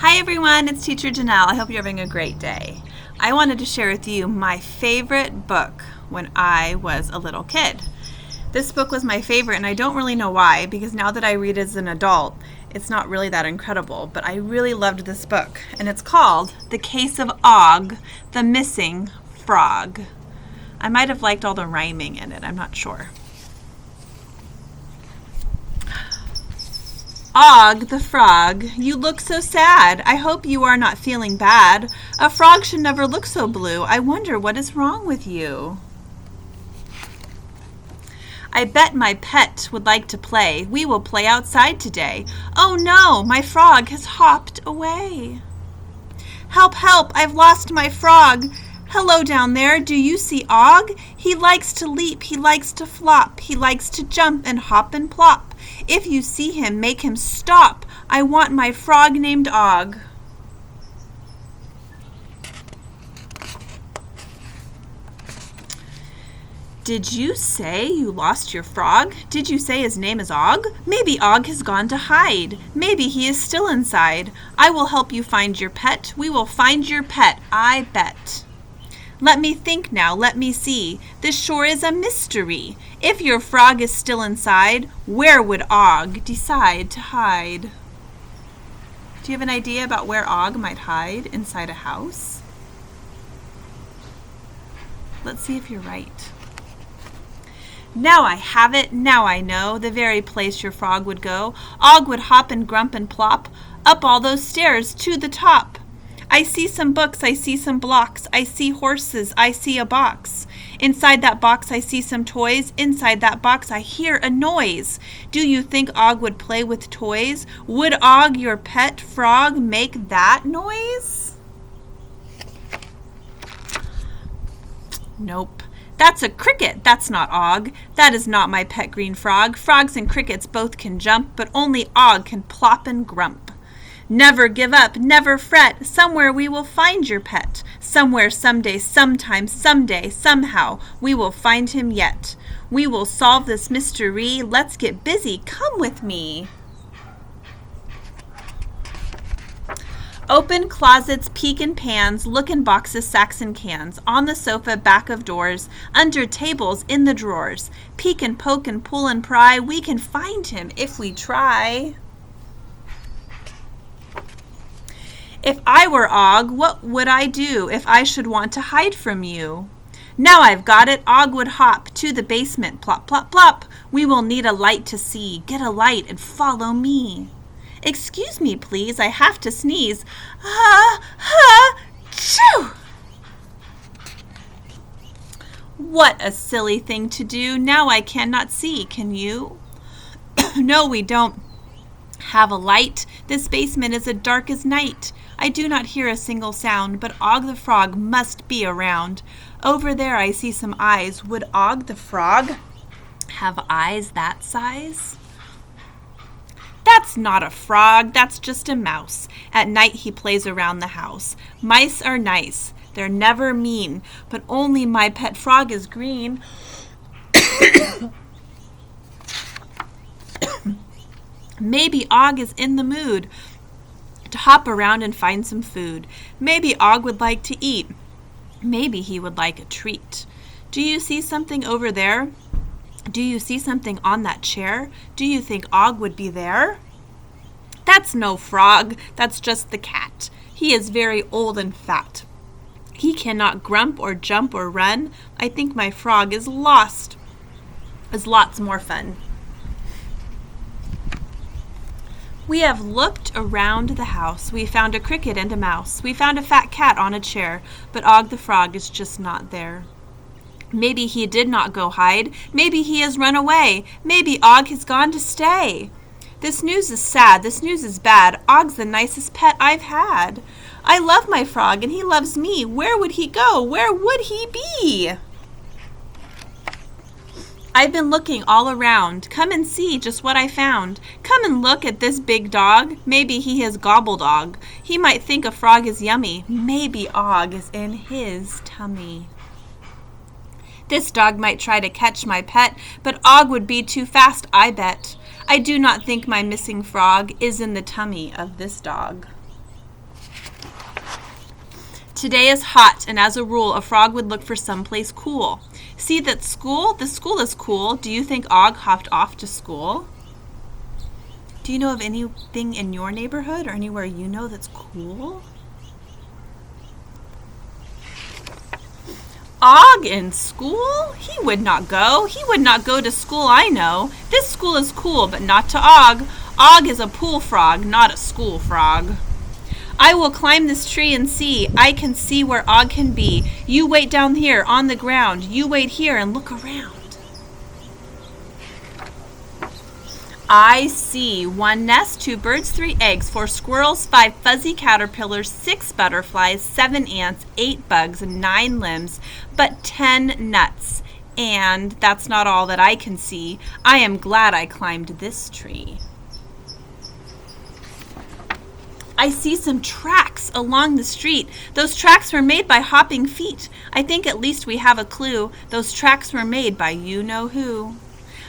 Hi everyone, it's Teacher Janelle. I hope you're having a great day. I wanted to share with you my favorite book when I was a little kid. This book was my favorite, and I don't really know why, because now that I read as an adult, it's not really that incredible, but I really loved this book, and it's called The Case of Og, the Missing Frog. I might have liked all the rhyming in it, I'm not sure. Og the frog, you look so sad. I hope you are not feeling bad. A frog should never look so blue. I wonder what is wrong with you. I bet my pet would like to play. We will play outside today. Oh no, my frog has hopped away. Help, help, I've lost my frog. Hello down there, do you see Og? He likes to leap, he likes to flop, he likes to jump and hop and plop. If you see him, make him stop. I want my frog named Og. Did you say you lost your frog? Did you say his name is Og? Maybe Og has gone to hide. Maybe he is still inside. I will help you find your pet. We will find your pet, I bet. Let me think now, let me see. This sure is a mystery. If your frog is still inside, where would Og decide to hide? Do you have an idea about where Og might hide inside a house? Let's see if you're right. Now I have it, now I know, the very place your frog would go. Og would hop and grump and plop, up all those stairs to the top. I see some books, I see some blocks, I see horses, I see a box. Inside that box I see some toys, inside that box I hear a noise. Do you think Og would play with toys? Would Og, your pet frog, make that noise? Nope. That's a cricket, that's not Og. That is not my pet green frog. Frogs and crickets both can jump, but only Og can plop and grump. Never give up, never fret. Somewhere we will find your pet. Somewhere, someday, sometime, someday, somehow, we will find him yet. We will solve this mystery. Let's get busy. Come with me. Open closets, peek in pans, look in boxes, sacks, and cans, on the sofa, back of doors, under tables, in the drawers. Peek and poke and pull and pry. We can find him if we try. If I were Og, what would I do if I should want to hide from you? Now I've got it, Og would hop to the basement, plop, plop, plop. We will need a light to see. Get a light and follow me. Excuse me, please, I have to sneeze. Achoo! What a silly thing to do. Now I cannot see, can you? No, we don't have a light. This basement is as dark as night. I do not hear a single sound, but Og the frog must be around. Over there I see some eyes. Would Og the frog have eyes that size? That's not a frog, that's just a mouse. At night he plays around the house. Mice are nice, they're never mean, but only my pet frog is green. Maybe Og is in the mood to hop around and find some food. Maybe Og would like to eat. Maybe he would like a treat. Do you see something over there? Do you see something on that chair? Do you think Og would be there? That's no frog, that's just the cat. He is very old and fat. He cannot grump or jump or run. I think my frog is lost. Is lots more fun. We have looked around the house. We found a cricket and a mouse. We found a fat cat on a chair, but Og the frog is just not there. Maybe he did not go hide. Maybe he has run away. Maybe Og has gone to stay. This news is sad. This news is bad. Og's the nicest pet I've had. I love my frog and he loves me. Where would he go? Where would he be? I've been looking all around. Come and see just what I found. Come and look at this big dog. Maybe he has gobbled Og. He might think a frog is yummy. Maybe Og is in his tummy. This dog might try to catch my pet, but Og would be too fast, I bet. I do not think my missing frog is in the tummy of this dog. Today is hot, and as a rule, a frog would look for someplace cool. See that school? The school is cool. Do you think Og hopped off to school? Do you know of anything in your neighborhood or anywhere you know that's cool? Og in school? He would not go. He would not go to school, I know. This school is cool, but not to Og. Og is a pool frog, not a school frog. I will climb this tree and see. I can see where Og can be. You wait down here on the ground. You wait here and look around. I see 1 nest, 2 birds, 3 eggs, 4 squirrels, 5 fuzzy caterpillars, 6 butterflies, 7 ants, 8 bugs, 9 limbs, but 10 nuts. And that's not all that I can see. I am glad I climbed this tree. I see some tracks along the street. Those tracks were made by hopping feet. I think at least we have a clue. Those tracks were made by you-know-who.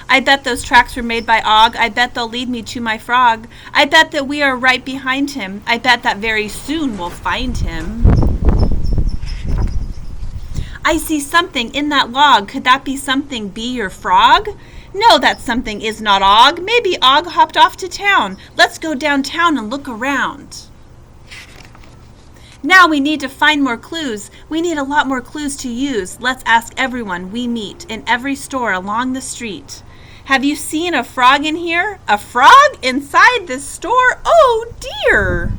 I bet those tracks were made by Og. I bet they'll lead me to my frog. I bet that we are right behind him. I bet that very soon we'll find him. I see something in that log. Could that be something be your frog? No, that something is not Og. Maybe Og hopped off to town. Let's go downtown and look around. Now we need to find more clues. We need a lot more clues to use. Let's ask everyone we meet in every store along the street. Have you seen a frog in here? A frog inside this store? Oh dear!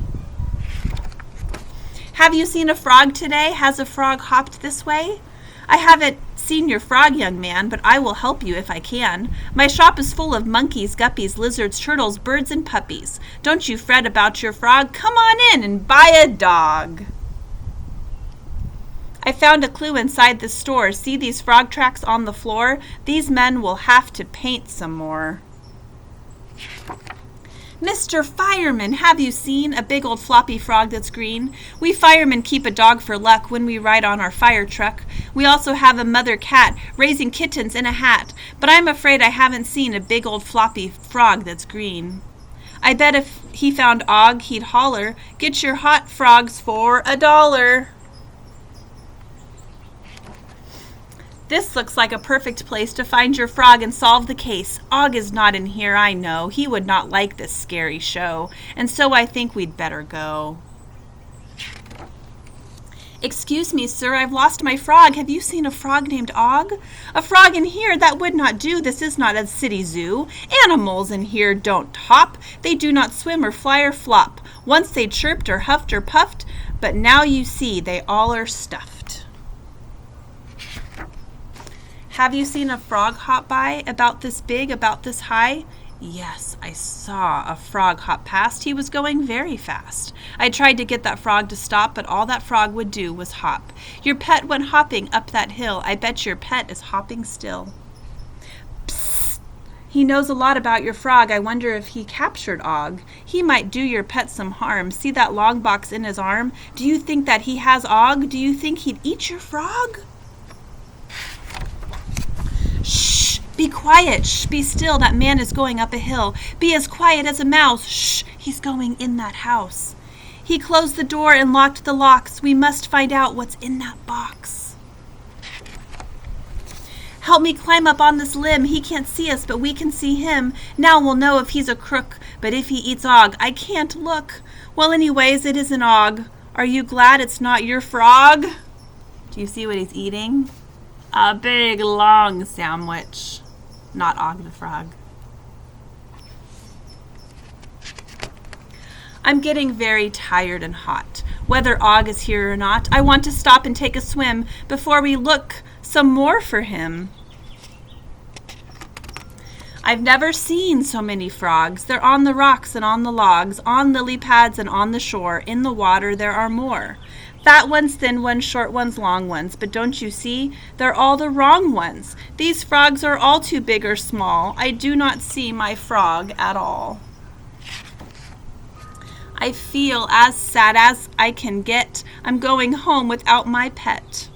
Have you seen a frog today? Has a frog hopped this way? I haven't seen your frog, young man, but I will help you if I can. My shop is full of monkeys, guppies, lizards, turtles, birds, and puppies. Don't you fret about your frog. Come on in and buy a dog. I found a clue inside the store. See these frog tracks on the floor? These men will have to paint some more. Mr. Fireman, have you seen a big old floppy frog that's green? We firemen keep a dog for luck when we ride on our fire truck. We also have a mother cat raising kittens in a hat, but I'm afraid I haven't seen a big old floppy frog that's green. I bet if he found Og, he'd holler, "Get your hot frogs for $1." This looks like a perfect place to find your frog and solve the case. Og is not in here, I know. He would not like this scary show, and so I think we'd better go. Excuse me, sir, I've lost my frog. Have you seen a frog named Og? A frog in here? That would not do. This is not a city zoo. Animals in here don't hop. They do not swim or fly or flop. Once they chirped or huffed or puffed, but now you see they all are stuffed. Have you seen a frog hop by, about this big, about this high? Yes, I saw a frog hop past. He was going very fast. I tried to get that frog to stop, but all that frog would do was hop. Your pet went hopping up that hill. I bet your pet is hopping still. Psst! He knows a lot about your frog. I wonder if he captured Og. He might do your pet some harm. See that long box in his arm? Do you think that he has Og? Do you think he'd eat your frog? Shh! Be quiet! Shh! Be still! That man is going up a hill. Be as quiet as a mouse! Shh! He's going in that house. He closed the door and locked the locks. We must find out what's in that box. Help me climb up on this limb. He can't see us, but we can see him. Now we'll know if he's a crook, but if he eats Og, I can't look. Well, anyways, it isn't Og. Are you glad it's not your frog? Do you see what he's eating? A big, long sandwich. Not Og the frog. I'm getting very tired and hot. Whether Og is here or not, I want to stop and take a swim before we look some more for him. I've never seen so many frogs. They're on the rocks and on the logs, on lily pads and on the shore. In the water there are more. Fat ones, thin ones, short ones, long ones. But don't you see? They're all the wrong ones. These frogs are all too big or small. I do not see my frog at all. I feel as sad as I can get. I'm going home without my pet.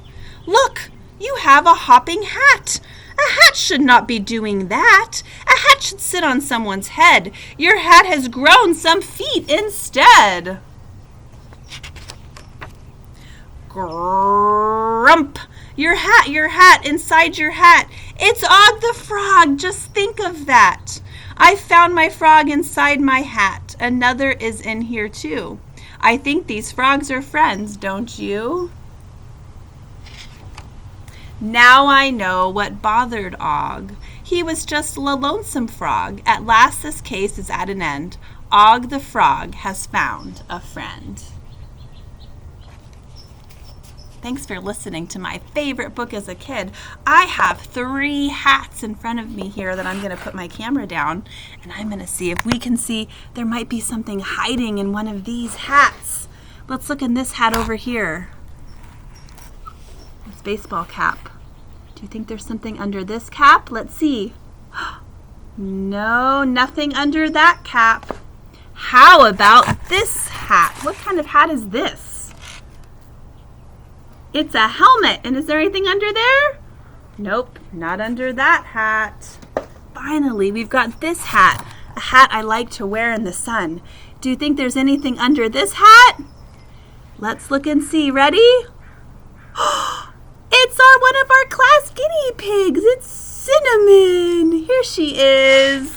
Look! You have a hopping hat. A hat should not be doing that. A hat should sit on someone's head. Your hat has grown some feet instead. Grump! Your hat, inside your hat. It's Og the Frog. Just think of that. I found my frog inside my hat. Another is in here too. I think these frogs are friends, don't you? Now I know what bothered Og. He was just a lonesome frog. At last this case is at an end. Og the Frog has found a friend. Thanks for listening to my favorite book as a kid. I have 3 hats in front of me here that I'm going to put my camera down, and I'm going to see if we can see there might be something hiding in one of these hats. Let's look in this hat over here. This baseball cap. Do you think there's something under this cap? Let's see. No, nothing under that cap. How about this hat? What kind of hat is this? It's a helmet. And is there anything under there? Nope, not under that hat. Finally, we've got this hat, a hat I like to wear in the sun. Do you think there's anything under this hat? Let's look and see. Ready? It's one of our class guinea pigs. It's Cinnamon. Here she is.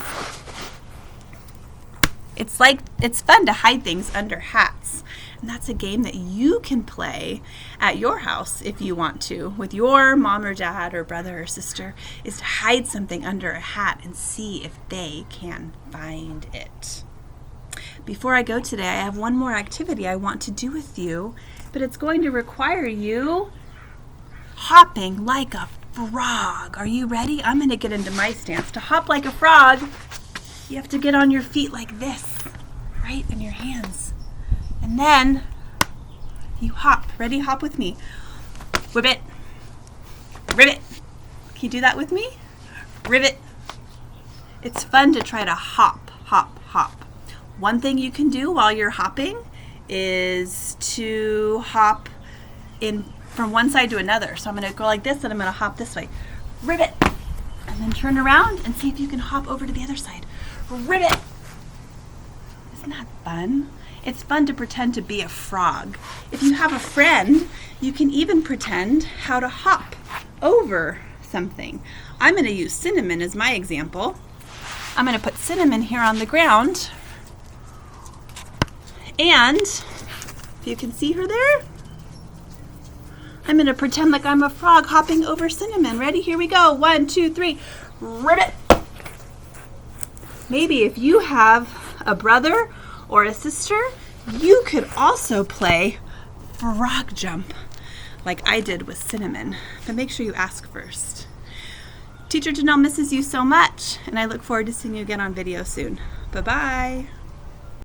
It's fun to hide things under hats. And that's a game that you can play at your house if you want to, with your mom or dad or brother or sister, is to hide something under a hat and see if they can find it. Before I go today, I have one more activity I want to do with you, but it's going to require you hopping like a frog. Are you ready? I'm going to get into my stance. To hop like a frog, you have to get on your feet like this, right, in your hands. And then you hop. Ready? Hop with me. Ribbit. Ribbit. Can you do that with me? Ribbit. It's fun to try to hop, hop, hop. One thing you can do while you're hopping is to hop in from one side to another. So I'm going to go like this and I'm going to hop this way. Ribbit. And then turn around and see if you can hop over to the other side. Ribbit. Isn't that fun? It's fun to pretend to be a frog. If you have a friend, you can even pretend how to hop over something. I'm going to use Cinnamon as my example. I'm going to put Cinnamon here on the ground. And if you can see her there, I'm going to pretend like I'm a frog hopping over Cinnamon. Ready? Here we go. 1, 2, 3. Ribbit. Maybe if you have a brother or a sister, you could also play frog jump like I did with Cinnamon. But make sure you ask first. Teacher Janelle misses you so much, and I look forward to seeing you again on video soon. Bye-bye.